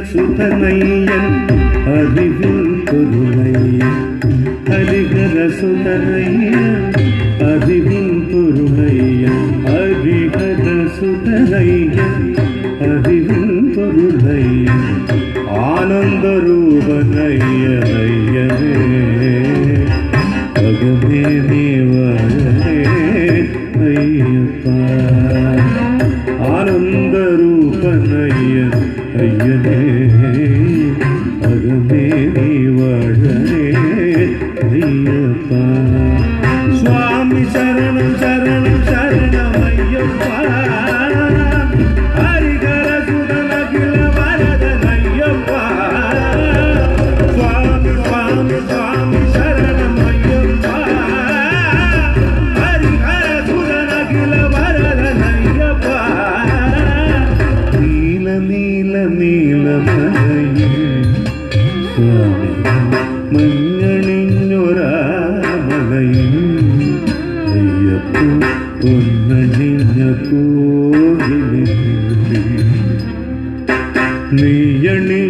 சுதனையன் அறிவில் பொருளையன் ஹரிஹர சுதனையன் அறிவில் பொருளையன் ஹரிஹர சுதனையன் அறிவில் பொருளையன் ஆனந்த ரூபனையனையனே அகமே தேவனே ஐயப்பா ஆனந்த ரூபனையன் ஐயனே அகமே தேவனே ஐயப்பா சுவாமி சரணம் சரணம் சரணம் ஐயப்பா ஹரிஹர சுதன அகில வரதன் ஐயப்பா சுவாமி சுவாமி சுவாமி சரணம் ஐயப்பா ஹரிஹர சுதன அகில வரதன் ஐயப்பா நீல நீல நீல மலையில் சுவாமி മഞ്ഞണിഞ്ഞൊരാമലയിൽ അയ്യപ്പ പൊന്നണിഞ്ഞ കോവിലിൽ നീയണി